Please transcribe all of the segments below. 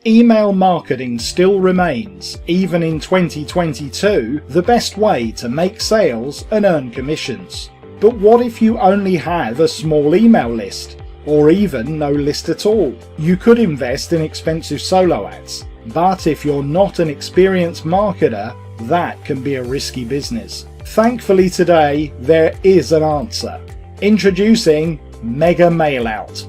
Email marketing still remains, even in 2022, the best way to make sales and earn commissions. But what if you only have a small email list, or even no list at all? You could invest in expensive solo ads, but if you're not an experienced marketer, that can be a risky business. Thankfully today, there is an answer. Introducing Mega Mailout.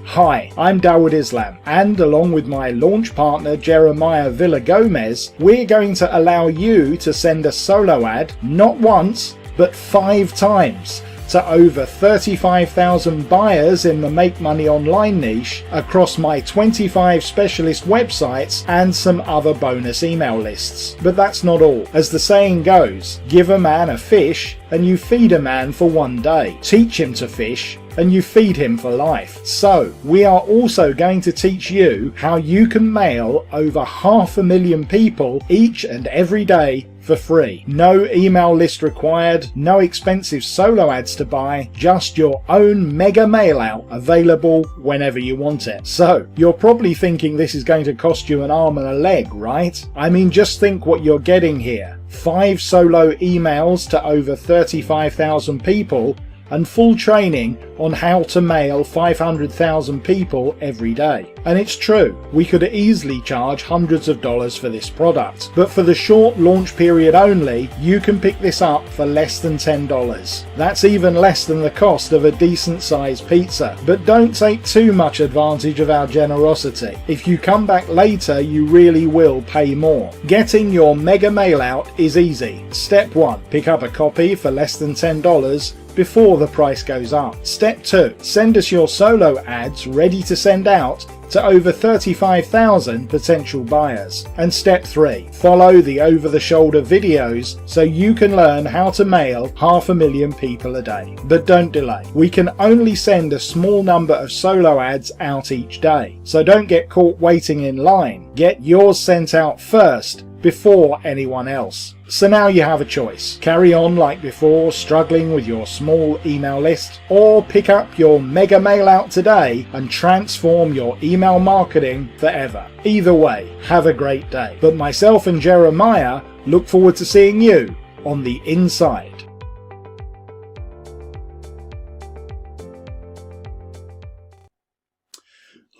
Hi, I'm Dawood Islam, and along with my launch partner Jeremiah KM'z, we're going to allow you to send a solo ad not once, but 5 times to over 35,000 buyers in the Make Money Online niche across my 25 specialist websites and some other bonus email lists. But that's not all. As the saying goes, give a man a fish and you feed a man for 1 day. Teach him to fish and you feed him for life. So we are also going to teach you how you can mail over 500,000 people each and every day for free. No email list required, no expensive solo ads to buy, just your own mega mail out available whenever you want it. So you're probably thinking this is going to cost you an arm and a leg, right? I mean, just think what you're getting here. 5 solo emails to over 35,000 people and full training on how to mail 500,000 people every day. And it's true, we could easily charge hundreds of dollars for this product, but for the short launch period only, you can pick this up for less than $10. That's even less than the cost of a decent sized pizza. But don't take too much advantage of our generosity. If you come back later, you really will pay more. Getting your mega mail out is easy. Step 1, pick up a copy for less than $10 before the price goes up. Step 2, send us your solo ads ready to send out to over 35,000 potential buyers. And step 3, follow the over-the-shoulder videos so you can learn how to mail 500,000 people a day. But don't delay. We can only send a small number of solo ads out each day, so don't get caught waiting in line. Get yours sent out first before anyone else. So now you have a choice. Carry on like before, struggling with your small email list, or pick up your mega mail out today and transform your email marketing forever. Either way, have a great day. But myself and Jeremiah look forward to seeing you on the inside.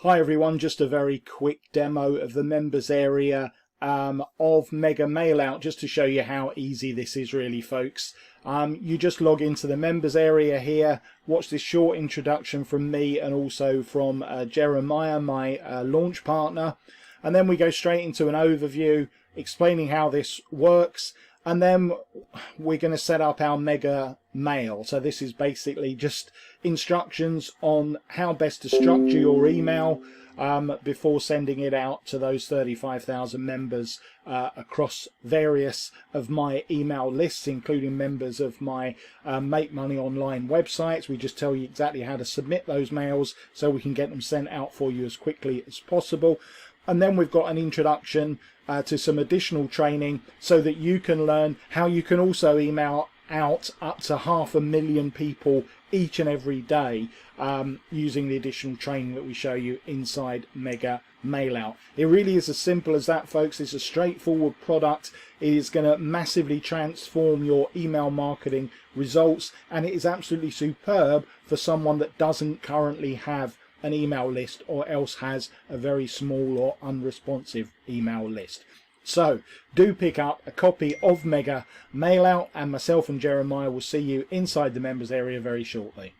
Hi everyone, just a very quick demo of the members area of Mega Mailout, just to show you how easy this is really, folks. You just log into the members area here, watch this short introduction from me and also from Jeremiah, my launch partner, and then we go straight into an overview explaining how this works, and then we're going to set up our mega mail. So this is basically just instructions on how best to structure your email before sending it out to those 35,000 members across various of my email lists, including members of my Make Money Online websites. We just tell you exactly how to submit those mails so we can get them sent out for you as quickly as possible. And then we've got an introduction to some additional training so that you can learn how you can also email out up to 500,000 people each and every day using the additional training that we show you inside Mega Mailout. It really is as simple as that, folks. It's a straightforward product. It is going to massively transform your email marketing results, and it is absolutely superb for someone that doesn't currently have an email list or else has a very small or unresponsive email list. So do pick up a copy of Mega Mailout, and myself and Jeremiah will see you inside the members area very shortly.